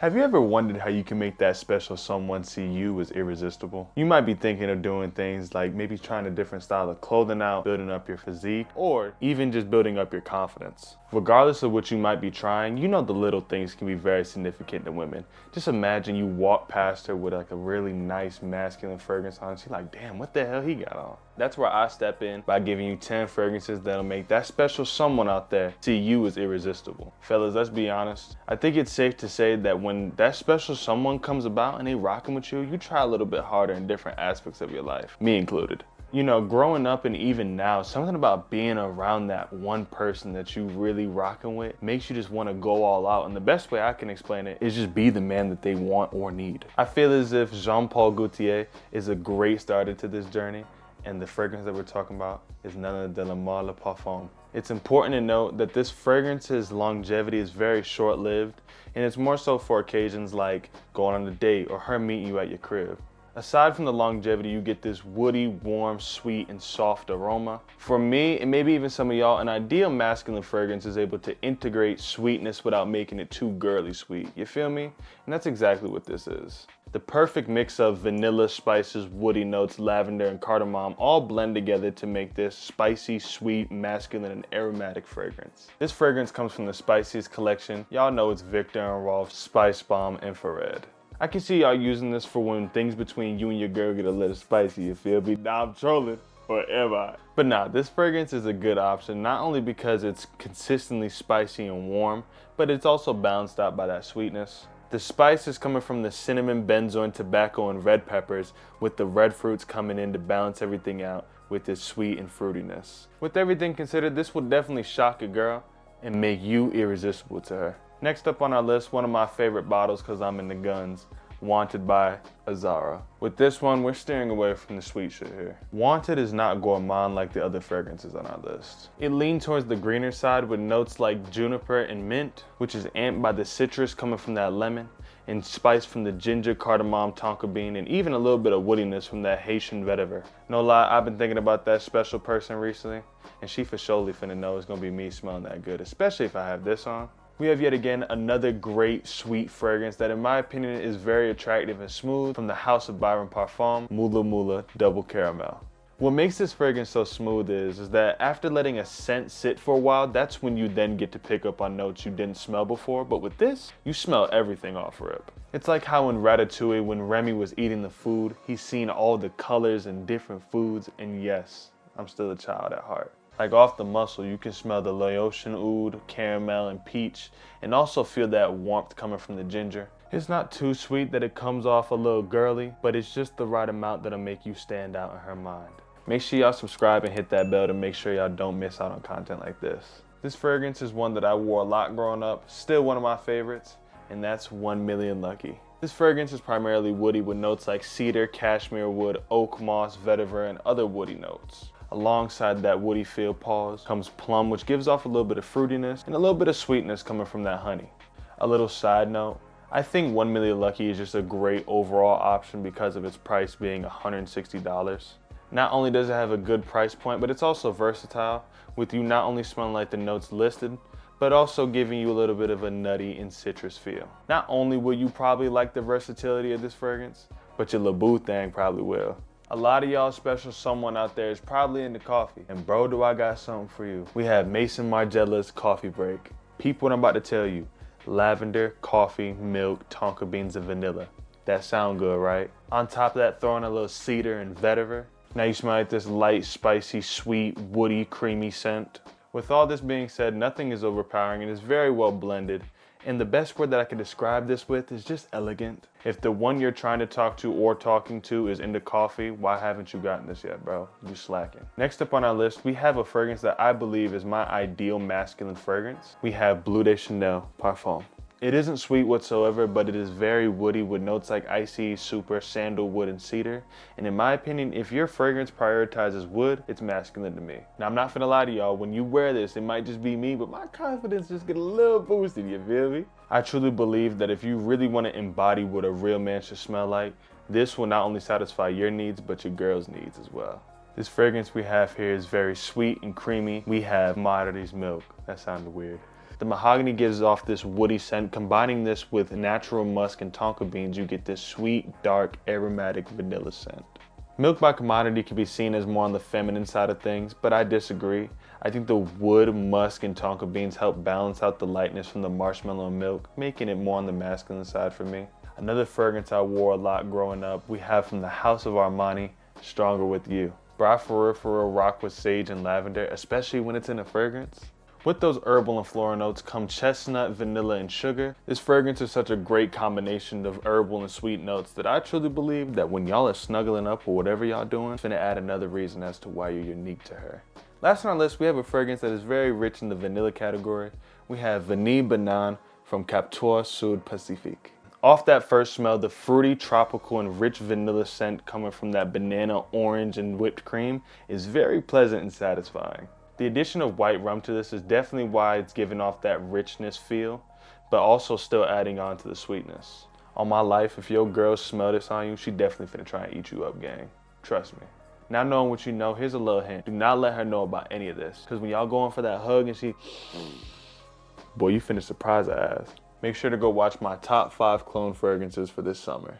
Have you ever wondered how you can make that special someone see you as irresistible? You might be thinking of doing things like maybe trying a different style of clothing out, building up your physique, or even just building up your confidence. Regardless of what you might be trying, you know the little things can be very significant to women. Just imagine you walk past her with like a really nice masculine fragrance on, and she's like, damn, what the hell he got on? That's where I step in by giving you 10 fragrances that'll make that special someone out there see you as irresistible. Fellas, let's be honest. I think it's safe to say that when that special someone comes about and they rocking with you, you try a little bit harder in different aspects of your life, me included. You know, growing up and even now, something about being around that one person that you really rocking with makes you just want to go all out. And the best way I can explain it is just be the man that they want or need. I feel as if Jean-Paul Gaultier is a great starter to this journey. And the fragrance that we're talking about is none other than Amour le Parfum. It's important to note that this fragrance's longevity is very short-lived, and it's more so for occasions like going on a date or her meeting you at your crib. Aside from the longevity, you get this woody, warm, sweet, and soft aroma. For me, and maybe even some of y'all, an ideal masculine fragrance is able to integrate sweetness without making it too girly sweet. You feel me? And that's exactly what this is. The perfect mix of vanilla, spices, woody notes, lavender, and cardamom all blend together to make this spicy, sweet, masculine, and aromatic fragrance. This fragrance comes from the Spiciest collection. Y'all know it's Viktor and Rolf's Spice Bomb Infrared. I can see y'all using this for when things between you and your girl get a little spicy, you feel me? Nah, I'm trolling. Forever. But nah, this fragrance is a good option, not only because it's consistently spicy and warm, but it's also balanced out by that sweetness. The spice is coming from the cinnamon, benzoin, tobacco, and red peppers, with the red fruits coming in to balance everything out with its sweet and fruitiness. With everything considered, this will definitely shock a girl and make you irresistible to her. Next up on our list, one of my favorite bottles because I'm in the guns, Wanted by Azara. With this one, we're steering away from the sweet shit here. Wanted is not gourmand like the other fragrances on our list. It leans towards the greener side with notes like juniper and mint, which is amped by the citrus coming from that lemon, and spice from the ginger, cardamom, tonka bean, and even a little bit of woodiness from that Haitian vetiver. No lie, I've been thinking about that special person recently, and she for surely finna know it's gonna be me smelling that good, especially if I have this on. We have yet again another great sweet fragrance that in my opinion is very attractive and smooth from the House of Byron Parfum, Mula Mula Double Caramel. What makes this fragrance so smooth is that after letting a scent sit for a while, that's when you then get to pick up on notes you didn't smell before, but with this, you smell everything off rip. It's like how in Ratatouille, when Remy was eating the food, he's seen all the colors and different foods, and yes, I'm still a child at heart. Like off the muscle, you can smell the Laotian oud, caramel, and peach, and also feel that warmth coming from the ginger. It's not too sweet that it comes off a little girly, but it's just the right amount that'll make you stand out in her mind. Make sure y'all subscribe and hit that bell to make sure y'all don't miss out on content like this. This fragrance is one that I wore a lot growing up, still one of my favorites, and that's 1 Million Lucky. This fragrance is primarily woody with notes like cedar, cashmere wood, oak moss, vetiver, and other woody notes. Alongside that woody feel pause comes plum, which gives off a little bit of fruitiness and a little bit of sweetness coming from that honey. A little side note, I think 1 Million Lucky is just a great overall option because of its price being $160. Not only does it have a good price point, but it's also versatile, with you not only smelling like the notes listed, but also giving you a little bit of a nutty and citrus feel. Not only will you probably like the versatility of this fragrance, but your LaBoo thing probably will. A lot of y'all special someone out there is probably into coffee. And bro, do I got something for you. We have Mason Margiela's Coffee Break. Peep what I'm about to tell you. Lavender, coffee, milk, tonka beans, and vanilla. That sound good, right? On top of that, throw in a little cedar and vetiver. Now you smell like this light, spicy, sweet, woody, creamy scent. With all this being said, nothing is overpowering and is very well blended. And the best word that I can describe this with is just elegant. If the one you're trying to talk to or talking to is into coffee, why haven't you gotten this yet, bro? You slacking. Next up on our list, we have a fragrance that I believe is my ideal masculine fragrance. We have Bleu de Chanel Parfum. It isn't sweet whatsoever, but it is very woody with notes like icy, super, sandalwood, and cedar. And in my opinion, if your fragrance prioritizes wood, it's masculine to me. Now, I'm not finna lie to y'all, when you wear this, it might just be me, but my confidence just get a little boosted, you feel me? I truly believe that if you really want to embody what a real man should smell like, this will not only satisfy your needs, but your girl's needs as well. This fragrance we have here is very sweet and creamy. We have Modernity's Milk. That sounded weird. The mahogany gives off this woody scent. Combining this with natural musk and tonka beans, you get this sweet, dark, aromatic vanilla scent. Milk by Commodity can be seen as more on the feminine side of things, but I disagree. I think the wood, musk, and tonka beans help balance out the lightness from the marshmallow and milk, making it more on the masculine side for me. Another fragrance I wore a lot growing up, we have from the House of Armani, Stronger With You. Bro, I for real rock with sage and lavender, especially when it's in a fragrance. With those herbal and floral notes come chestnut, vanilla, and sugar. This fragrance is such a great combination of herbal and sweet notes that I truly believe that when y'all are snuggling up or whatever y'all doing, it's gonna add another reason as to why you're unique to her. Last on our list, we have a fragrance that is very rich in the vanilla category. We have Vanille Banane from Capteur Sud Pacifique. Off that first smell, the fruity, tropical, and rich vanilla scent coming from that banana, orange, and whipped cream is very pleasant and satisfying. The addition of white rum to this is definitely why it's giving off that richness feel, but also still adding on to the sweetness. On my life, if your girl smell this on you, she definitely finna try and eat you up, gang. Trust me. Now knowing what you know, here's a little hint. Do not let her know about any of this, because when y'all going for that hug and she, boy, you finna surprise her ass. Make sure to go watch my top 5 clone fragrances for this summer.